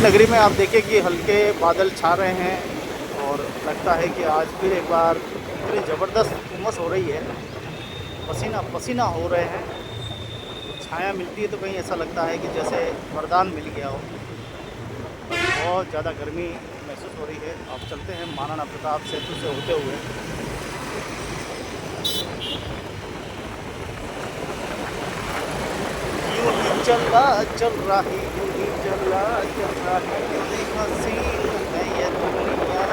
नगरी में आप देखिए कि हल्के बादल छा रहे हैं और लगता है कि आज फिर एक बार इतनी ज़बरदस्त उमस हो रही है, पसीना पसीना हो रहे हैं। छाया मिलती है तो कहीं ऐसा लगता है कि जैसे वरदान मिल गया हो। बहुत ज़्यादा गर्मी महसूस हो रही है। आप चलते हैं महाराणा प्रताप सेतु से होते हुए। यूं ही चल रहा है, यूं ही चल रहा है, कितनी हसीन है ये दुनिया।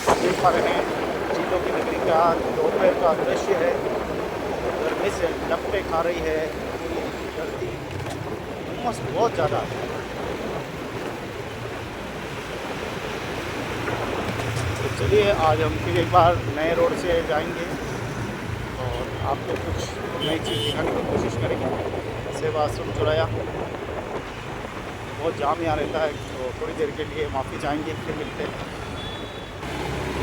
तो देख पा रहे हैं झीलों की नगरी का दोपहर का दृश्य है। गर्मी से लपटे खा रही है पूरी धरती, उमस बहुत ज़्यादा है। तो चलिए आज हम फिर एक बार नए रोड से जाएंगे और आपको कुछ नई चीज़ दिखाने की कोशिश करेंगे। सेवा आश्रम चौराया बहुत जाम यहाँ रहता है, तो थोड़ी देर के लिए माफ़ी चाहेंगे, फिर मिलते हैं।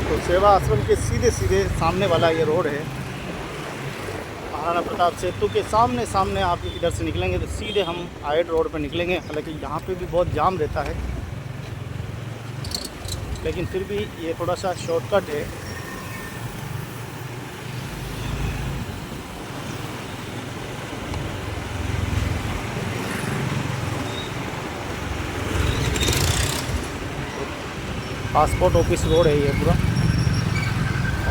तो सेवा आश्रम के सीधे सीधे सामने वाला ये रोड है। महाराणा प्रताप सेतु के सामने सामने आप इधर से निकलेंगे तो सीधे हम आयड रोड पर निकलेंगे। हालांकि यहाँ पे भी बहुत जाम रहता है, लेकिन फिर भी ये थोड़ा सा शॉर्टकट है। पासपोर्ट ऑफिस रोड है ये पूरा,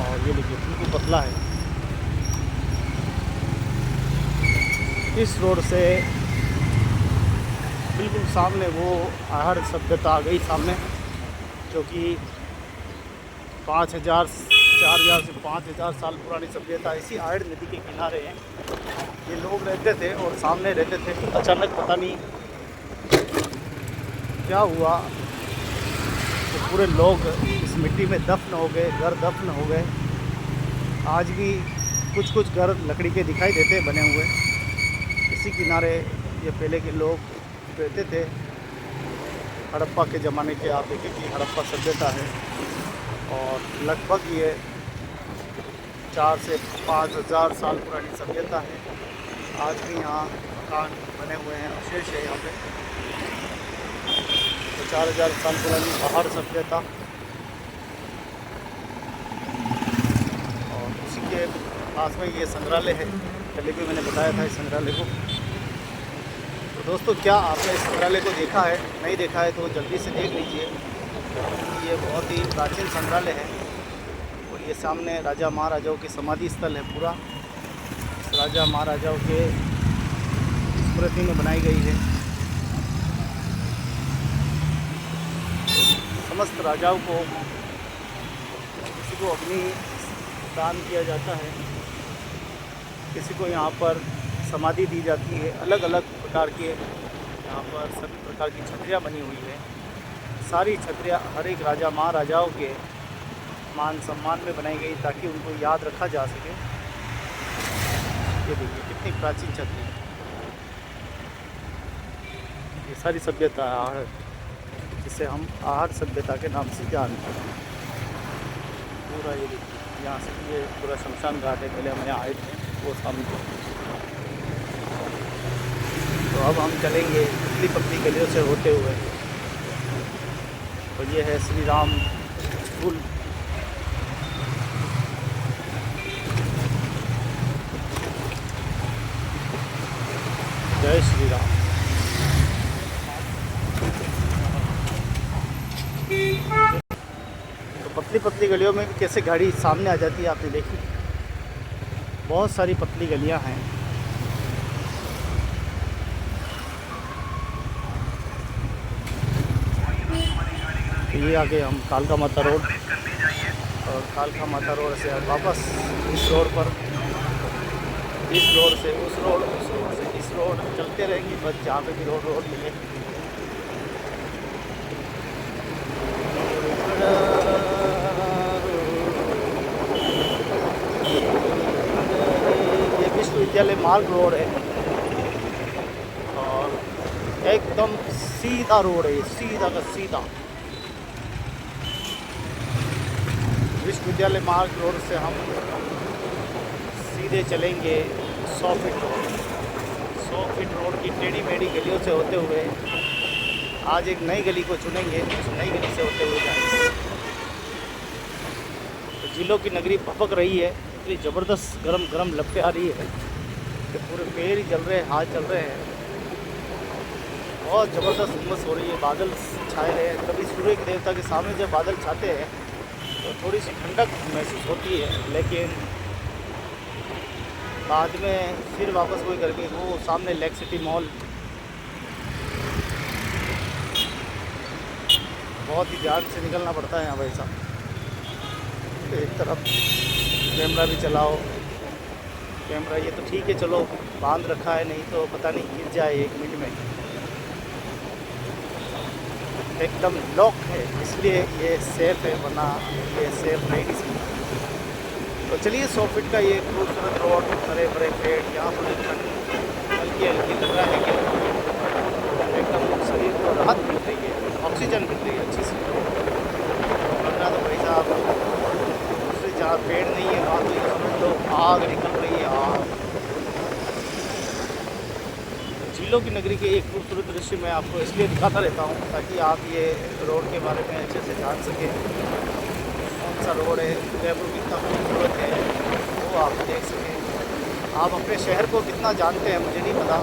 और ये देखिए बिल्कुल पतला है। इस रोड से बिल्कुल सामने वो आहड़ सभ्यता आ गई सामने, जो कि 4,000 से 5,000 साल पुरानी सभ्यता इसी आहड़ नदी के किनारे है। ये लोग रहते थे और सामने रहते थे। अचानक पता नहीं क्या हुआ तो पूरे लोग इस मिट्टी में दफन हो गए, घर दफन हो गए। आज भी कुछ कुछ घर लकड़ी के दिखाई देते हैं बने हुए। इसी किनारे ये पहले के लोग रहते थे। हड़प्पा के ज़माने के आप देखिए कि हड़प्पा सभ्यता है, और लगभग ये 4 से 5,000 साल पुरानी सभ्यता है। आज भी यहाँ मकान बने हुए हैं, अवशेष है यहाँ पे। तो 4,000 साल पुरानी आहड़ सभ्यता, और उसी के पास में ये संग्रहालय है। पहले भी मैंने बताया था इस संग्रहालय को। तो दोस्तों, क्या आपने इस संग्रहालय को देखा है? नहीं देखा है तो जल्दी से देख लीजिए। ये बहुत ही प्राचीन संग्रहालय है, और ये सामने राजा महाराजाओं के समाधि स्थल है। पूरा राजा महाराजाओं के स्मृति में बनाई गई है। समस्त राजाओं को किसी को अग्नि दान किया जाता है, किसी को यहाँ पर समाधि दी जाती है। अलग अलग प्रकार के यहाँ पर सभी प्रकार की छतरियाँ बनी हुई है। सारी छतरियाँ हर एक राजा महाराजाओं के मान सम्मान में बनाई गई, ताकि उनको याद रखा जा सके। ये देखिए कितनी प्राचीन छतरी, ये सारी सभ्यता है आहड़, जिसे हम आहड़ सभ्यता के नाम से जानते हैं। पूरा ये देखिए, यहाँ से ये पूरा शमशान घाट है। पहले हम यहाँ आए थे, वो सामने। तो अब हम चलेंगे पतली पतली गलियों से होते हुए, और ये है श्री राम स्कूल। जय श्री राम। तो पतली पतली गलियों में भी कैसे गाड़ी सामने आ जाती है आपने देखी। बहुत सारी पतली गलियां हैं। ये आगे हम कालका माता रोड, और कालका माता रोड से वापस इस रोड पर, इस रोड से उस रोड, उस रोड से इस रोड चलते रहेंगे, बस जहाँ पे भी रोड मिले। ये विश्वविद्यालय मार्ग रोड है, और एकदम सीधा रोड है, सीधा का सीधा। विश्वविद्यालय मार्ग रोड से हम सीधे चलेंगे 100 फीट रोड। 100 फीट रोड की टेढ़ी मेढ़ी गलियों से होते हुए आज एक नई गली को चुनेंगे, उस नई गली से होते हुए जाएंगे। तो झीलों की नगरी भपक रही है, इतनी ज़बरदस्त गरम गरम लपटें आ रही है कि पूरे पैर ही जल रहे हैं, हाथ चल रहे हैं। बहुत ज़बरदस्त उमस हो रही है, बादल छाए रहे हैं। कभी सूर्य के देवता के सामने जब बादल छाते हैं तो थोड़ी सी ठंडक महसूस होती है, लेकिन बाद में फिर वापस वही गर्मी। वो सामने लेक सिटी मॉल बहुत ही ध्यान से निकलना पड़ता है यहाँ भाई साहब। एक तरफ कैमरा भी चलाओ, कैमरा ये तो ठीक है चलो बांध रखा है, नहीं तो पता नहीं गिर जाए 1 मिनट में। एकदम लॉक है इसलिए ये सेफ़ है, वरना ये सेफ़ नहीं किसी। तो चलिए 100 फीट का ये खूबसूरत रोड, हरे भरे पेड़, यहाँ पर ठंड हल्की हल्की लग रहा है कि एकदम शरीर को राहत मिल रही है, ऑक्सीजन मिल रही है अच्छी सी। वरना तो भाई साहब दूसरे जहाँ पेड़ नहीं है वहाँ तो ये समझ लो आग निकल रही है, आग। झीलों की नगरी के एक खूबसूरत दृश्य मैं आपको इसलिए दिखाता रहता हूँ ताकि आप ये रोड के बारे में अच्छे से जान सकें। कौन सा रोड है, जयपुर कितना खूबसूरत है वो आप देख सकें। आप अपने शहर को कितना जानते हैं मुझे नहीं पता,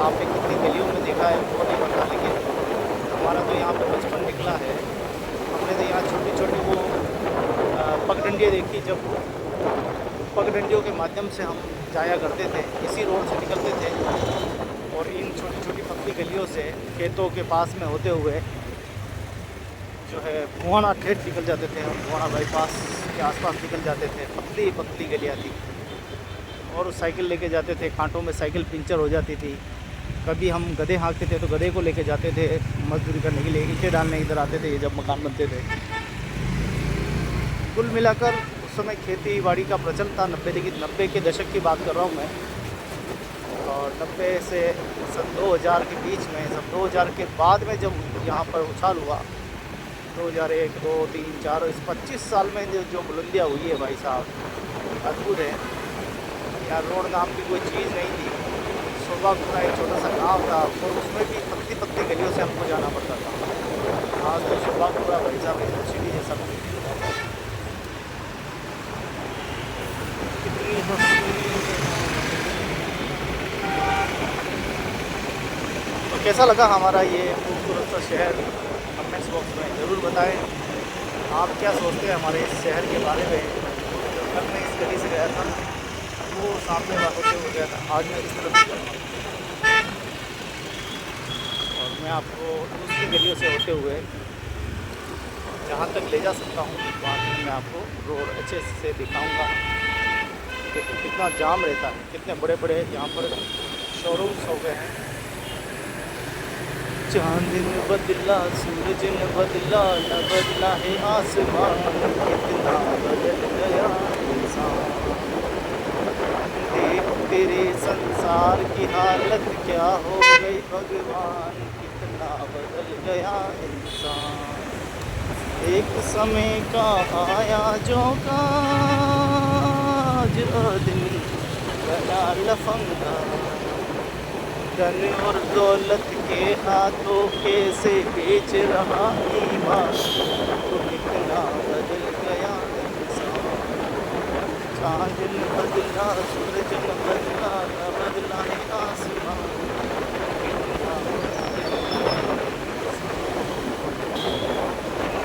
आपने कितनी गलियों में देखा है वो नहीं पता, लेकिन हमारा तो यहाँ पर बचपन निकला है। हमने तो यहाँ छोटी छोटी वो पगडंडियाँ देखी, जब पगडंडियों के माध्यम से हम जाया करते थे, इसी रोड से निकलते थे और इन छोटी छोटी पतली गलियों से खेतों के पास में होते हुए जो है भुआना ठेठ निकल जाते थे हम। भुआना बाईपास के आसपास निकल जाते थे, पतली पतली गलियाँ थी। और साइकिल लेके जाते थे, कांटों में साइकिल पंचर हो जाती थी। कभी हम गधे हाँकते थे तो गधे को लेके जाते थे मजदूरी करने के लिए, ईंटें डालने इधर आते थे जब मकान बनते थे। कुल मिलाकर उस समय खेती बाड़ी का प्रचलन था, 90 के दशक की बात कर रहा हूँ मैं। और 90 से सन 2000 के बीच में, सब 2000 के बाद में जब यहाँ पर उछाल हुआ 2001, 2, 3, 4 इस 25 साल में जो बुलंदियाँ हुई है भाई साहब, अद्भुत है। यहाँ रोड नाम की कोई चीज़ नहीं थी। शोभापुरा एक छोटा सा गांव था और उसमें भी पतली पतली गलियों से हमको जाना पड़ता था। आज तो शोभापुरा भाई साहब यूनिवर्सिटी जैसा तो कैसा लगा हमारा ये खूबसूरत सा शहर, कमेंट्स बॉक्स में ज़रूर बताएं। आप क्या सोचते हैं हमारे इस शहर के बारे में। जब कल मैं इस गली से गया था वो सामने होते हो गया था, आज मैं इस तरफ से गया और मैं आपको दूसरी गलियों से होते हुए जहाँ तक ले जा सकता हूँ वहाँ तक मैं आपको रोड अच्छे से दिखाऊँगा। देखो कितना जाम रहता है, कितने बड़े बड़े यहाँ पर शोरूम्स हो गए हैं। चांद ने बदला, सूरज ने बदला, न बदला है आसमान, कितना बदल गया इंसान। देख तेरे संसार की हालत क्या हो गई भगवान, कितना बदल गया इंसान। एक समय का आया जो आदमी बना लफंगा, धन और दौलत के हाथों कैसे बेच रहा ईमान, तो कितना बदल गया इंसान। चांद न बदला, सूरज न बदला, न बदला है आसमान, कितना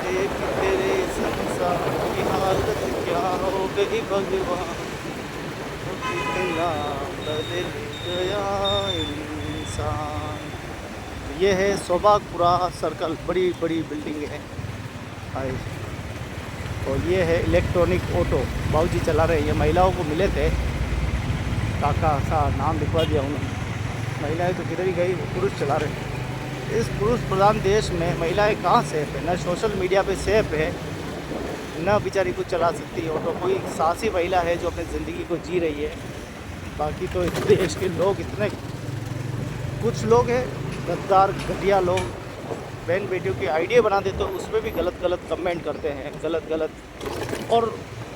देख तेरे संसार की हालत क्या हो गई भगवान, तो कितना बदल गया इंसान। ये है शोभापुरा सर्कल, बड़ी बड़ी बिल्डिंग है। और ये है इलेक्ट्रॉनिक ऑटो, बाबूजी चला रहे हैं। ये महिलाओं को मिले थे, काका सा नाम लिखवा दिया उन्होंने। महिलाएं तो किधर ही गई, वो पुरुष चला रहे हैं। इस पुरुष प्रधान देश में महिलाएं कहाँ सेफ है, न सोशल मीडिया पे सेफ है, न बेचारी कुछ चला सकती है ऑटो। कोई साहसी महिला है जो अपनी ज़िंदगी को जी रही है। बाकी तो इस देश के लोग इतने, कुछ लोग हैं गद्दार घटिया लोग, बहन बेटियों की आइडिया बना देते तो उस पर भी गलत गलत कमेंट करते हैं, गलत गलत। और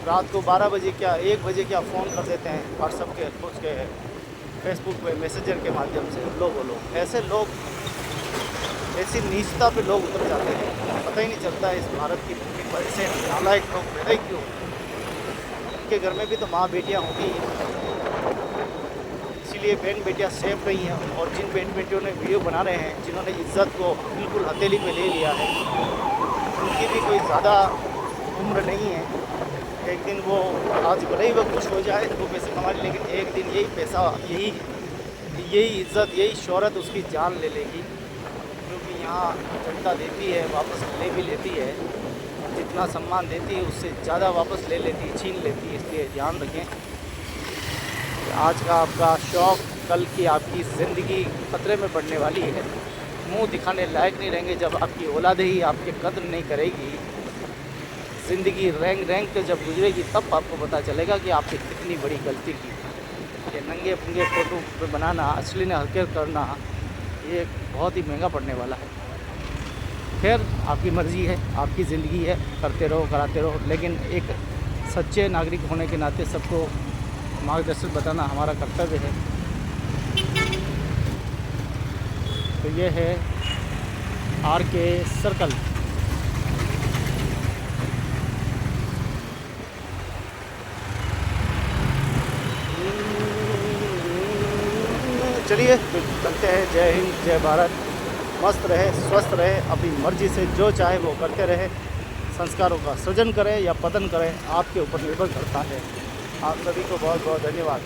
रात को 12 बजे क्या 1 बजे क्या फ़ोन कर देते हैं व्हाट्सएप के उसके फेसबुक पे मैसेंजर के माध्यम से। लो बोलो, ऐसे लोग, ऐसी नीचता पे लोग उतर जाते हैं, पता ही नहीं चलता है इस भारत की भूमि पर ऐसे नालायक लोग पैदा ही क्यों होते हैं। उनके घर में भी तो माँ बेटियाँ होती हैं, इसीलिए बहन बेटियाँ सेफ रही हैं। और जिन बहन बेटियों ने वीडियो बना रहे हैं, जिन्होंने इज़्ज़त को बिल्कुल हथेली में ले लिया है, उनकी भी कोई ज़्यादा उम्र नहीं है। एक दिन वो, आज भले ही वो खुश हो जाए, 2 पैसे कमा ले, लेकिन एक दिन यही पैसा, यही इज़्ज़त, यही शोहरत उसकी जान ले लेगी। क्योंकि यहाँ जनता देती है, वापस ले भी लेती है, जितना सम्मान देती है उससे ज़्यादा वापस ले लेती है, छीन लेती है। इसलिए ध्यान रखें, आज का आपका शौक़ कल की आपकी ज़िंदगी खतरे में पड़ने वाली है। मुंह दिखाने लायक नहीं रहेंगे जब आपकी औलादे ही आपकी कद्र नहीं करेगी। ज़िंदगी रैंक के जब गुजरेगी तब आपको पता चलेगा कि आपने कितनी बड़ी गलती की। ये नंगे पुंगे फ़ोटो पे बनाना, असली ने हरकत करना, ये बहुत ही महंगा पड़ने वाला है। खैर, आपकी मर्ज़ी है, आपकी ज़िंदगी है, करते रहो, कराते रहो, लेकिन एक सच्चे नागरिक होने के नाते सबको मार्गदर्शन बताना हमारा कर्तव्य है। तो ये है RK सर्कल। चलिए चलते हैं। जय हिंद, जय भारत। मस्त रहे, स्वस्थ रहे, अपनी मर्ज़ी से जो चाहे वो करते रहे। संस्कारों का सृजन करें या पतन करें, आपके ऊपर निर्भर करता है। आप सभी को बहुत बहुत धन्यवाद।